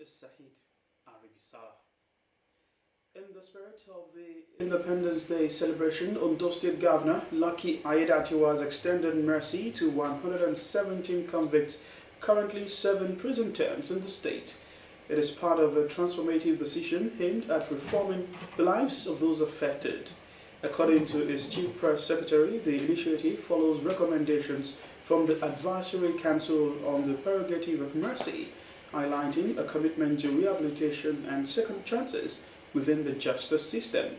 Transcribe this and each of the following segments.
is Sahid Aribisala. In the spirit of the Independence Day celebration, Ondo State Governor Lucky Aiyedatiwa has extended mercy to 117 convicts currently serving prison terms in the state. It is part of a transformative decision aimed at reforming the lives of those affected. According to its Chief Press Secretary, the initiative follows recommendations from the Advisory Council on the Prerogative of Mercy, highlighting a commitment to rehabilitation and second chances within the justice system.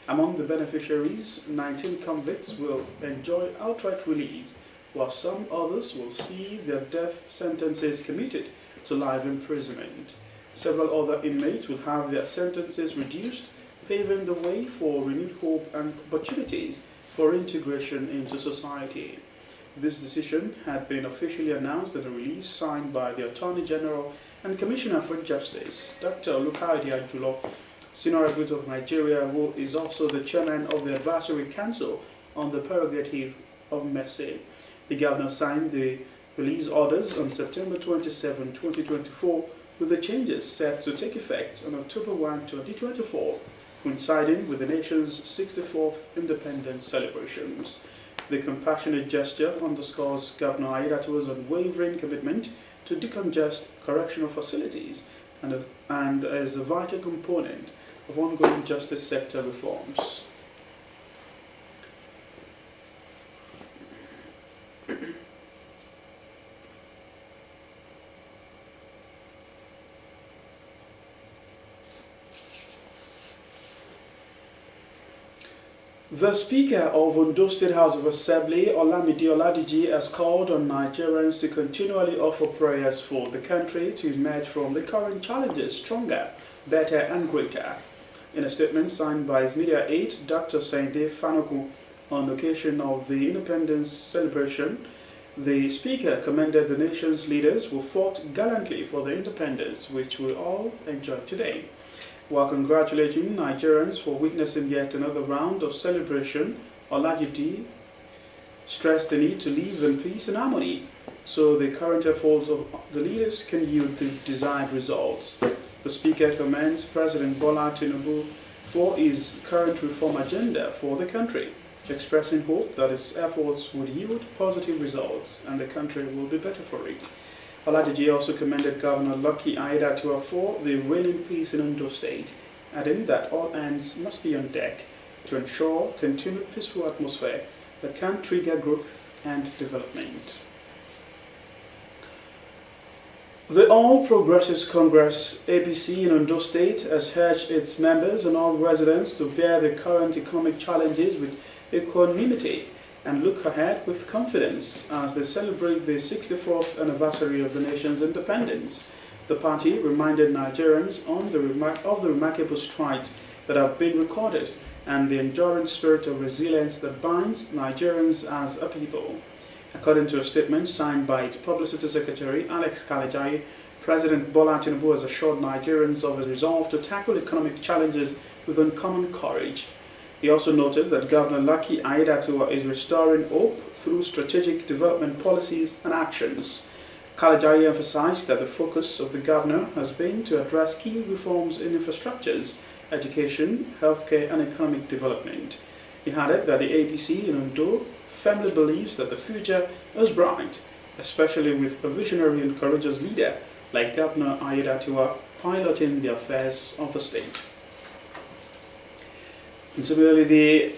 Among the beneficiaries, 19 convicts will enjoy outright release, while some others will see their death sentences commuted to life imprisonment. Several other inmates will have their sentences reduced, paving the way for renewed hope and opportunities for integration into society. This decision had been officially announced at a release signed by the Attorney General and Commissioner for Justice, Dr. Olukaide Ajulo, Senior Advocate of Nigeria, who is also the Chairman of the Advisory Council on the Prerogative of Mercy. The Governor signed the release orders on September 27, 2024, with the changes set to take effect on October 1, 2024, coinciding with the nation's 64th independence celebrations. The compassionate gesture underscores Governor Aiyedatiwa's unwavering commitment to decongest correctional facilities and is a vital component of ongoing justice sector reforms. The Speaker of Ondo State House of Assembly, Olamide Oladiji, has called on Nigerians to continually offer prayers for the country to emerge from the current challenges stronger, better and greater. In a statement signed by his media aide, Dr. Sende Fanuku, on occasion of the independence celebration, the Speaker commended the nation's leaders who fought gallantly for the independence, which we all enjoy today. While congratulating Nigerians for witnessing yet another round of celebration, Olajide stressed the need to live in peace and harmony so the current efforts of the leaders can yield the desired results. The Speaker commends President Bola Tinubu for his current reform agenda for the country, expressing hope that his efforts would yield positive results and the country will be better for it. Oladiji also commended Governor Lucky Aiyedatiwa for the reigning peace in Ondo State, adding that all hands must be on deck to ensure continued peaceful atmosphere that can trigger growth and development. The All Progressives Congress (APC) in Ondo State has urged its members and all residents to bear the current economic challenges with equanimity and look ahead with confidence as they celebrate the 64th anniversary of the nation's independence. The party reminded Nigerians of the remarkable strides that have been recorded and the enduring spirit of resilience that binds Nigerians as a people. According to a statement signed by its Publicity Secretary, Alex Kalajaye, President Bola Tinubu has assured Nigerians of his resolve to tackle economic challenges with uncommon courage. He also noted that Governor Lucky Aiyedatiwa is restoring hope through strategic development policies and actions. Kalajaye emphasized that the focus of the governor has been to address key reforms in infrastructures, education, healthcare and economic development. He added that the APC in Ondo firmly believes that the future is bright, especially with a visionary and courageous leader like Governor Aiyedatiwa piloting the affairs of the state. And similarly, the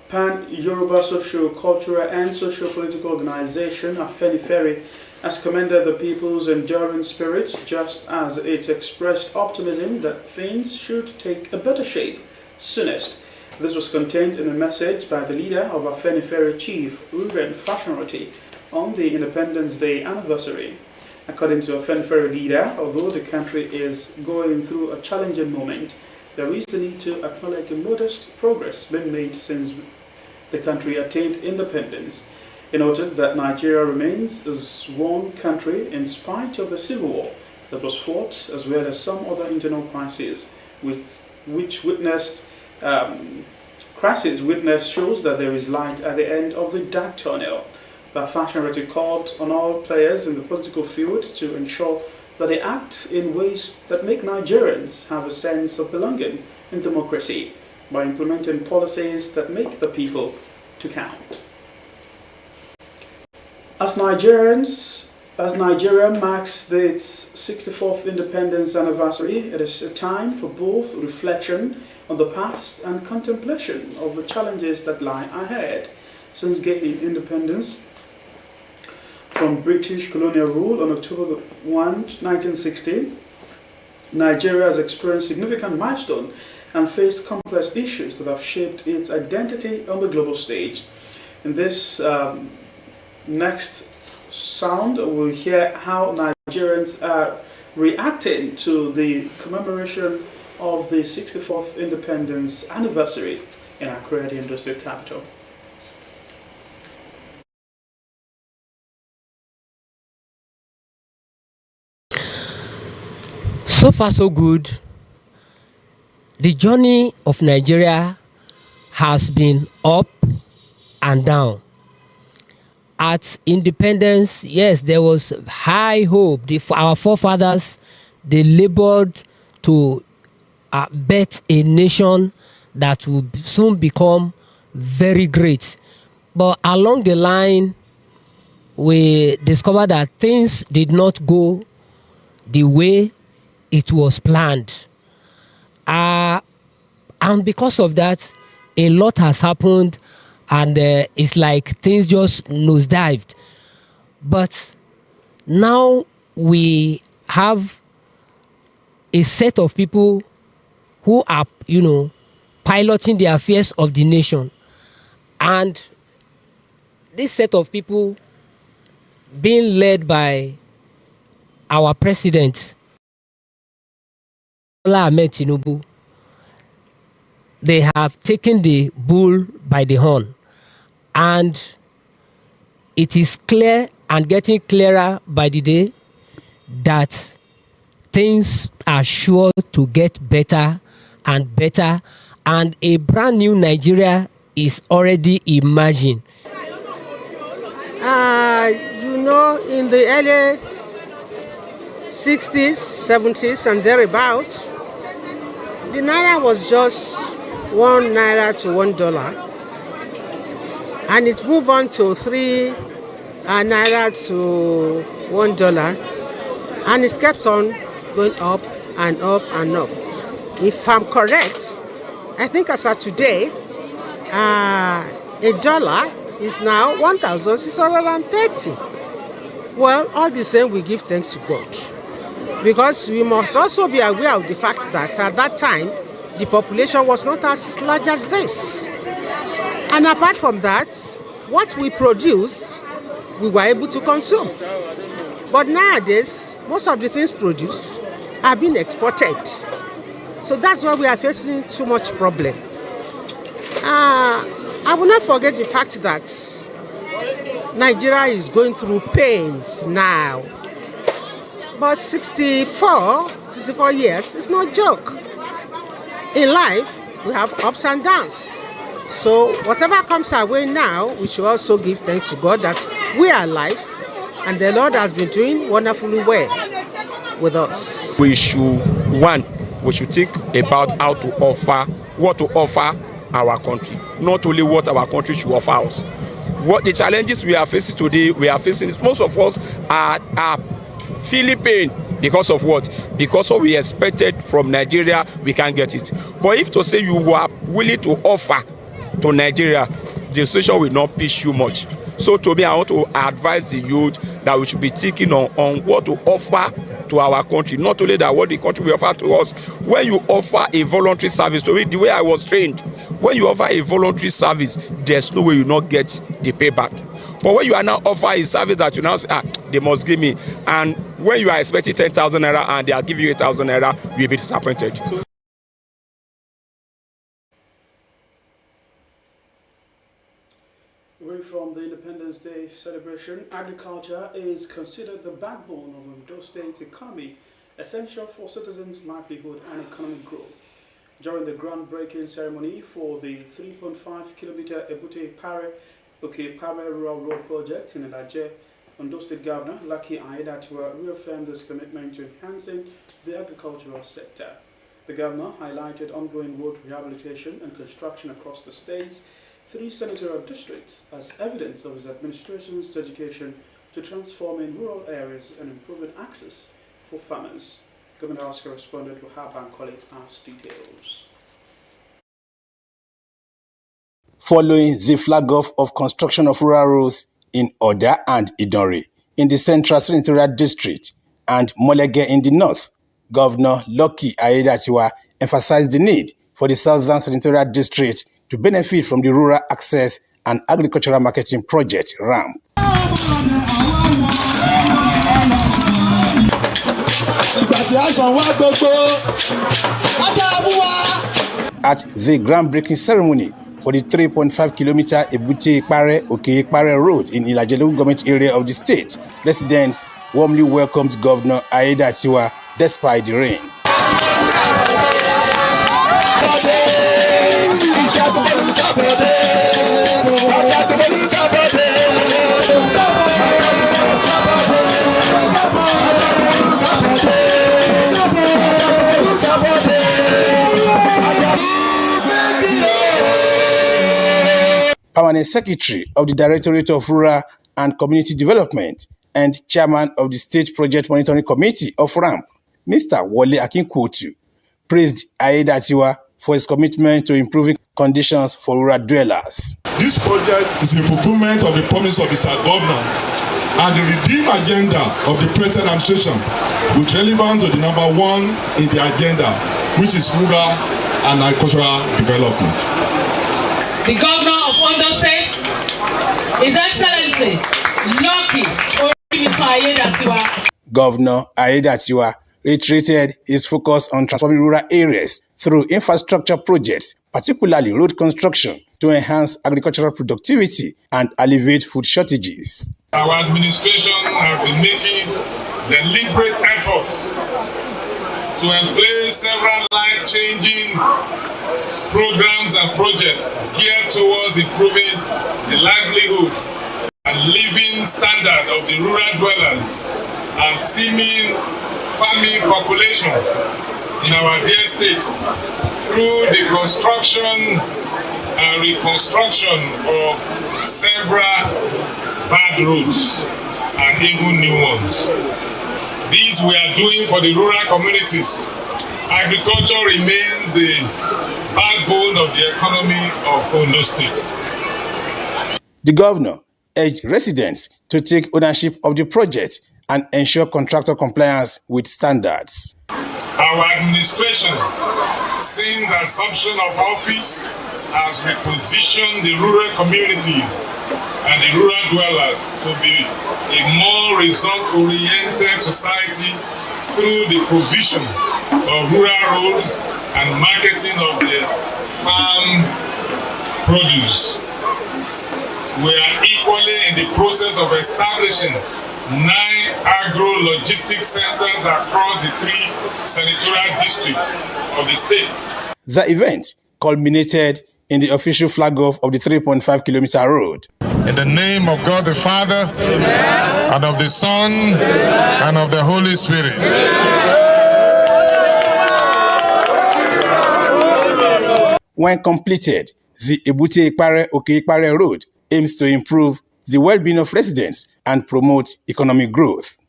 Pan-Yoruba Socio-Cultural and Socio-Political Organization, Afenifere, has commended the people's enduring spirit just as it expressed optimism that things should take a better shape soonest. This was contained in a message by the leader of Afenifere, Chief Ruben Fashanroti, on the Independence Day anniversary. According to Afenifere leader, although the country is going through a challenging moment, there is the need to acknowledge the modest progress being made since the country attained independence. He noted that Nigeria remains as one country in spite of the civil war that was fought, as well as some other internal crises, which witnessed shows that there is light at the end of the dark tunnel. The Fashion called on all players in the political field to ensure that they act in ways that make Nigerians have a sense of belonging in democracy by implementing policies that make the people to count. As Nigeria marks its 64th independence anniversary, it is a time for both reflection on the past and contemplation of the challenges that lie ahead. Since gaining independence from British colonial rule on October 1, 1916, Nigeria has experienced significant milestones and faced complex issues that have shaped its identity on the global stage. In this next sound, we'll hear how Nigerians are reacting to the commemoration of the 64th independence anniversary in Accra, the industrial capital. So far, so good. The journey of Nigeria has been up and down. At independence, yes, there was high hope. Our forefathers, they labored to birth a nation that will soon become very great. But along the line, we discovered that things did not go the way it was planned. And because of that, a lot has happened, and it's like things just nosedived. But now we have a set of people who are, piloting the affairs of the nation. And this set of people being led by our president, Bola Ahmed Tinubu, they have taken the bull by the horn. And it is clear and getting clearer by the day that things are sure to get better and better, and a brand new Nigeria is already emerging. In the early 60s, 70s, and thereabouts, the naira was just 1 naira to $1, and it moved on to 3 naira to $1, and it kept on going up and up and up. If I'm correct, I think as of today, a dollar is now 1,630. Well, all the same, we give thanks to God, because we must also be aware of the fact that at that time, the population was not as large as this. And apart from that, what we produce, we were able to consume. But nowadays, most of the things produced are being exported. So that's why we are facing too much problem. I will not forget the fact that Nigeria is going through pains now. But 64 years is no joke. In life, we have ups and downs. So whatever comes our way now, we should also give thanks to God that we are alive, and the Lord has been doing wonderfully well with us. We should think about what to offer our country, not only what our country should offer us. What the challenges we are facing today, most of us are feeling pain because of what? Because what we expected from Nigeria, we can't get it. But if to say you are willing to offer to Nigeria, the situation will not push you much. So to me, I want to advise the youth that we should be thinking on what to offer to our country, not only that what the country will offer to us. When you offer a voluntary service, to me, the way I was trained, when you offer a voluntary service, there's no way you not get the payback. But when you are now offer a service that you now say, they must give me, and when you are expecting 10,000 naira and they are giving you 8,000 naira, you'll be disappointed. Away from the Independence Day celebration, agriculture is considered the backbone of Ondo State's economy, essential for citizens' livelihood and economic growth. During the groundbreaking ceremony for the 3.5-kilometer Ebute-Pare Rural Road project in Elaje, Ondo State Governor Lucky Aiyedatiwa reaffirmed his commitment to enhancing the agricultural sector. The governor highlighted ongoing road rehabilitation and construction across the state's 3 senatorial districts as evidence of his administration's dedication to transforming rural areas and improving access for farmers. Governor House correspondent Wahab Bankole has details. Following the flag off of construction of rural roads in Oda and Idonre in the Central Senatorial District and Molege in the north, Governor Lucky Aiyedatiwa emphasized the need for the Southern Senatorial District to benefit from the Rural Access and Agricultural Marketing Project (RAMP). At the groundbreaking ceremony for the 3.5-kilometer Ebute-Ipare-Oke-Ipare road in Ilajelu government area of the state, residents warmly welcomed Governor Aiyedatiwa despite the rain. Permanent Secretary of the Directorate of Rural and Community Development and Chairman of the State Project Monitoring Committee of RAMP, Mr. Wole Akinkuotu, praised Aiyedatiwa for his commitment to improving conditions for rural dwellers. This project is a fulfillment of the promise of Mr. Governor and the redeem agenda of the present administration, with relevance to the number 1 in the agenda, which is rural and agricultural development. The Governor of Ondo State, His Excellency Lucky Aiyedatiwa. Governor Aiyedatiwa reiterated his focus on transforming rural areas through infrastructure projects, particularly road construction, to enhance agricultural productivity and alleviate food shortages. Our administration has been making deliberate efforts to employ several life-changing programs and projects geared towards improving the livelihood and living standard of the rural dwellers and teeming farming population in our dear state through the construction and reconstruction of several bad roads and even new ones. These we are doing for the rural communities. Agriculture remains the backbone of the economy of Ondo State. The governor urged residents to take ownership of the project and ensure contractor compliance with standards. Our administration, since assumption of office, has repositioned the rural communities and the rural dwellers to be a more result-oriented society through the provision of rural roads and marketing of the farm produce. We are equally in the process of establishing 9 agro-logistics centers across the 3 senatorial districts of the state. The event culminated in the official flag-off of the 3.5-kilometer road. In the name of God the Father, Amen. And of the Son, Amen. And of the Holy Spirit. When completed, the Ebute-Ipare-Oke-Ipare road aims to improve the well-being of residents and promote economic growth.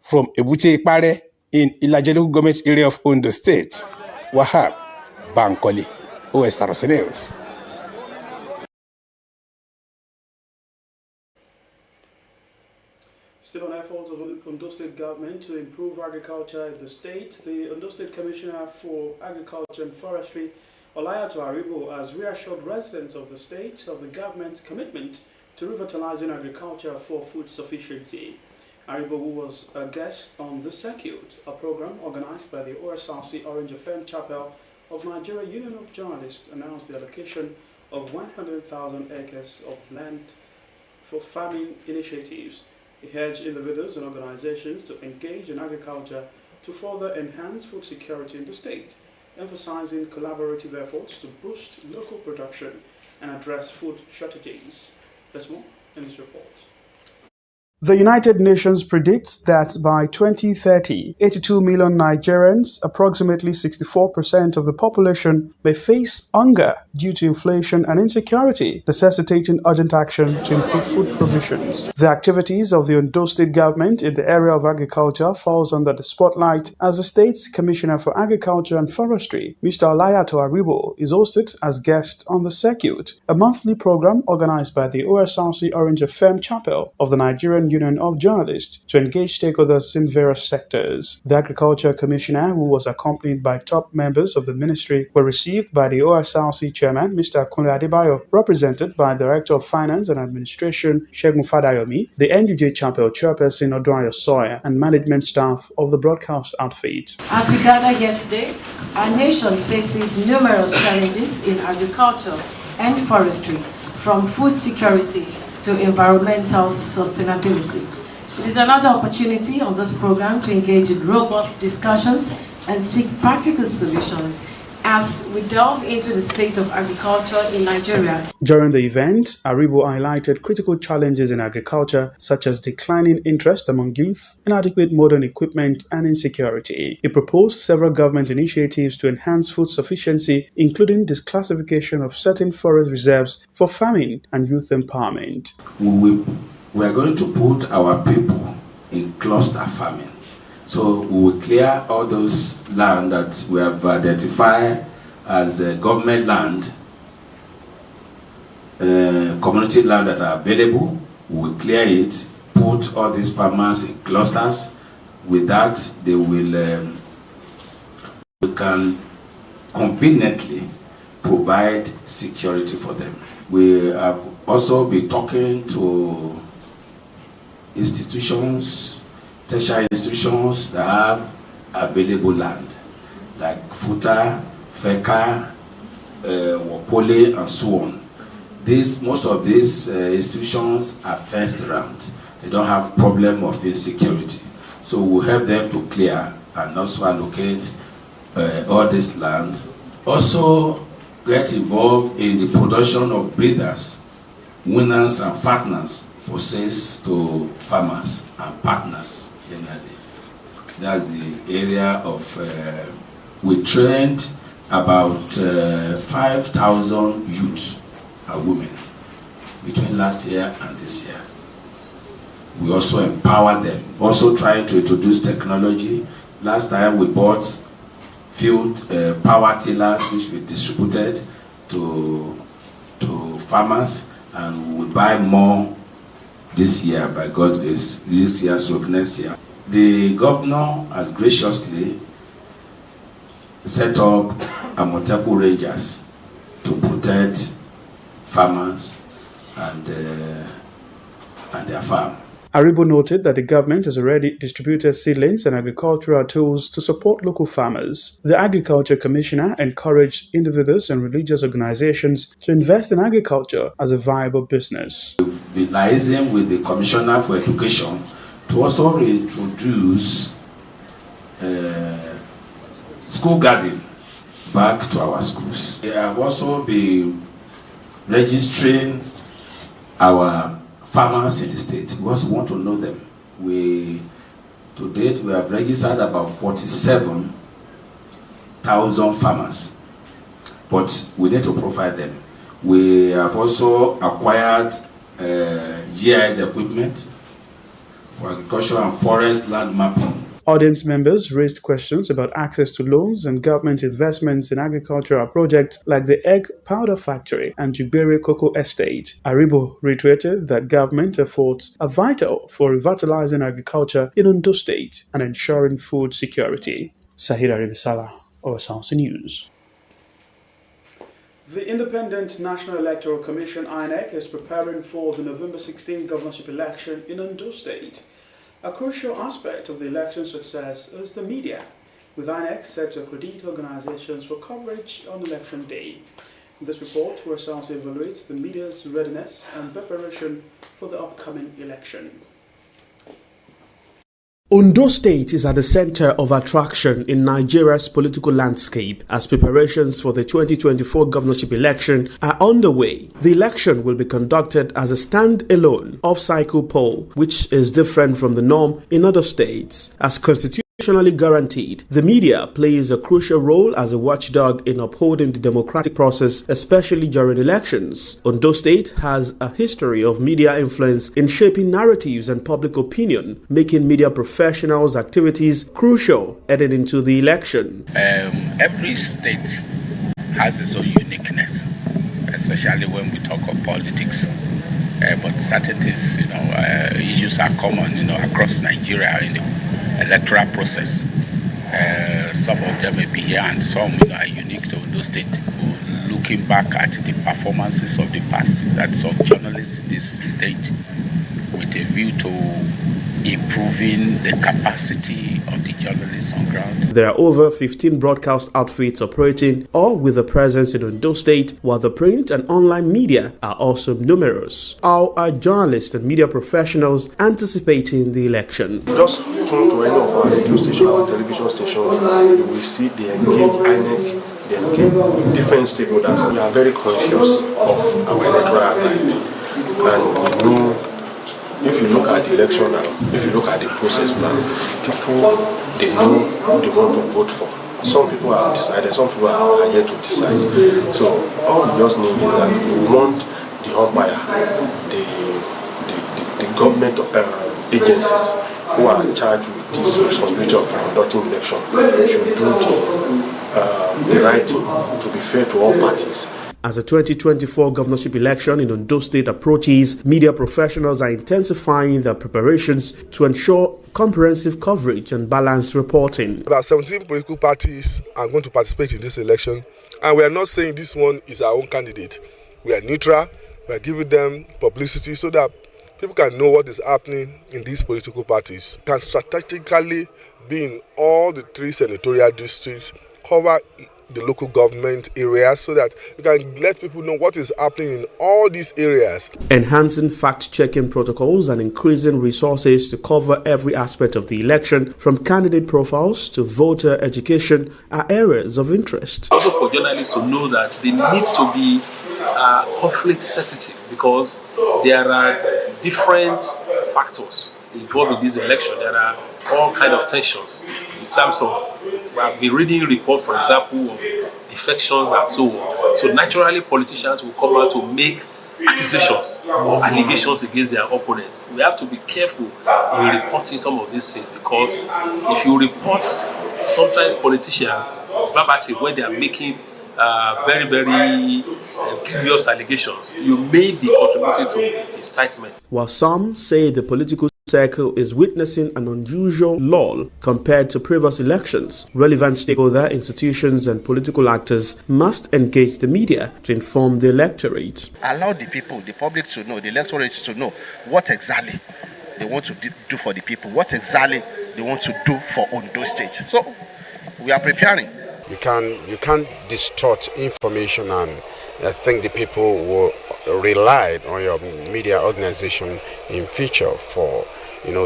From Ebute-Ipare in Ilajelu government area of Ondo State, Wahab Bankole, Osrc News. Still on efforts of the Ondo State government to improve agriculture in the state, the Ondo State Commissioner for Agriculture and Forestry, Olayato Aribo, has reassured residents of the state of the government's commitment to revitalizing agriculture for food sufficiency. Aribo, who was a guest on the circuit, a program organized by the Osrc Orange FM Chapel of Nigeria Union of Journalists, announced the allocation of 100,000 acres of land for farming initiatives. He urged individuals and organizations to engage in agriculture to further enhance food security in the state, emphasizing collaborative efforts to boost local production and address food shortages. There's more in this report. The United Nations predicts that by 2030, 82 million Nigerians, approximately 64% of the population, may face hunger due to inflation and insecurity, necessitating urgent action to improve food provisions. The activities of the Ondo State government in the area of agriculture falls under the spotlight as the state's Commissioner for Agriculture and Forestry, Mr. Olayato Aribo, is hosted as guest on the circuit, a monthly program organized by the Osrc Orange FM Chapel of the Nigerian Union of Journalists to engage stakeholders in various sectors. The Agriculture Commissioner, who was accompanied by top members of the ministry, were received by the OSRC Chairman, Mr. Kunle Adebayo, represented by Director of Finance and Administration, Segun Fadayomi, the NUJ Chapel Chairperson, Odunayo Sawyer, and management staff of the broadcast outfit. As we gather here today, our nation faces numerous challenges in agriculture and forestry, from food security to environmental sustainability. It is another opportunity on this program to engage in robust discussions and seek practical solutions as we delve into the state of agriculture in Nigeria. During the event, Aribo highlighted critical challenges in agriculture such as declining interest among youth, inadequate modern equipment, and insecurity. He proposed several government initiatives to enhance food sufficiency, including disclassification of certain forest reserves for farming and youth empowerment. We are going to put our people in cluster farming. So we will clear all those land that we have identified as government land, community land that are available. We will clear it, put all these farmers in clusters. With that, they will, we can conveniently provide security for them. We have also been talking to institutions, tertiary institutions that have available land, like FUTA, FECA, Wapole, and so on. Most of these institutions are fenced around. They don't have problem of insecurity. So we'll help them to clear and also allocate all this land. Also get involved in the production of breeders, winners and fatteners for sales to farmers and partners generally. That's the area of, we trained about 5,000 youths and women between last year and this year. We also empower them, also trying to introduce technology. Last time we bought field power tillers which we distributed to farmers, and we will buy more this year by God's grace, this year, so next year. The governor has graciously set up Amoteku Rangers to protect farmers and their farm. Aribo noted that the government has already distributed seedlings and agricultural tools to support local farmers. The Agriculture Commissioner encouraged individuals and religious organizations to invest in agriculture as a viable business. We've been liaising with the Commissioner for Education to also reintroduce school garden back to our schools. We have also been registering our farmers in the state. We also want to know them. To date, we have registered about 47,000 farmers, but we need to profile them. We have also acquired GIS equipment for agriculture and forest land mapping. Audience members raised questions about access to loans and government investments in agricultural projects like the egg powder factory and Jugbere Cocoa Estate. Aribo reiterated that government efforts are vital for revitalizing agriculture in Ondo State and ensuring food security. Sahira Ribisala, Osrc News. The Independent National Electoral Commission (INEC) is preparing for the November 16 governorship election in Ondo State. A crucial aspect of the election success is the media, with INEC set to accredit organizations for coverage on election day. In this report, Osrc evaluates the media's readiness and preparation for the upcoming election. Ondo State is at the center of attraction in Nigeria's political landscape as preparations for the 2024 governorship election are underway. The election will be conducted as a stand-alone off-cycle poll, which is different from the norm in other states. As constitutionally guaranteed, the media plays a crucial role as a watchdog in upholding the democratic process, especially during elections. Ondo State has a history of media influence in shaping narratives and public opinion, making media professionals' activities crucial heading into the election. Every state has its own uniqueness, especially when we talk of politics. But certain things, issues are common, across Nigeria in the electoral process. Some of them may be here and some are unique to Ondo State. Looking back at the performances of the past, that's of journalists in this state, with a view to improving the capacity of the journalists on ground. There are over 15 broadcast outfits operating, all with a presence in Ondo State, while the print and online media are also numerous. How are journalists and media professionals anticipating the election? Just tune to any of our radio stations, our television stations, you will see they engage INEC, they engage different stakeholders. We are very conscious of our electoral right, and we know. If you look at the election now, if you look at the process now, people, they know who they want to vote for. Some people have decided, some people are yet to decide. So all we just need is that we want the umpire, the government agencies who are charged with this responsibility of conducting election should do the right thing to be fair to all parties. As the 2024 governorship election in Ondo State approaches, media professionals are intensifying their preparations to ensure comprehensive coverage and balanced reporting. About 17 political parties are going to participate in this election, and we are not saying this one is our own candidate. We are neutral. We are giving them publicity so that people can know what is happening in these political parties. Can strategically be in all the 3 senatorial districts, cover the local government areas so that you can let people know what is happening in all these areas. Enhancing fact-checking protocols and increasing resources to cover every aspect of the election, from candidate profiles to voter education, are areas of interest. Also for journalists to know that they need to be conflict sensitive, because there are different factors involved in this election. There are all kinds of tensions in terms of, I've been reading reports, for example, of defections and so on. So naturally, politicians will come out to make accusations or allegations against their opponents. We have to be careful in reporting some of these things, because if you report sometimes politicians verbatim when they are making very, very grievous allegations, you may be contributing to incitement. While some say the political circle is witnessing an unusual lull compared to previous elections, relevant stakeholder institutions and political actors must engage the media to inform the electorate. Allow the people, the public to know, the electorate to know what exactly they want to do for the people, what exactly they want to do for Ondo State. So we are preparing. You can't distort information, and I think the people will rely on your media organization in future for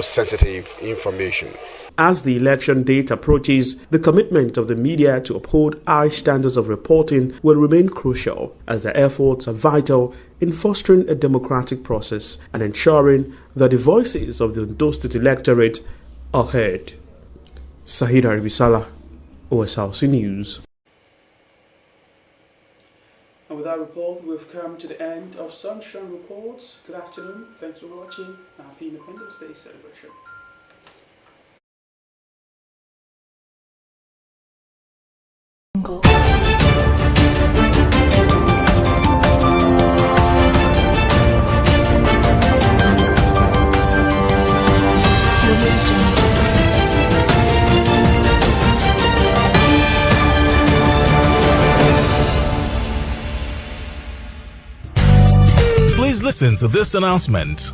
sensitive information. As the election date approaches, the commitment of the media to uphold high standards of reporting will remain crucial, as their efforts are vital in fostering a democratic process and ensuring that the voices of the Ondo State electorate are heard. Sahid Aribisala, Osrc News. And with that report, we've come to the end of Sunshine Reports. Good afternoon. Thanks for watching. Happy Independence Day celebration. Please listen to this announcement.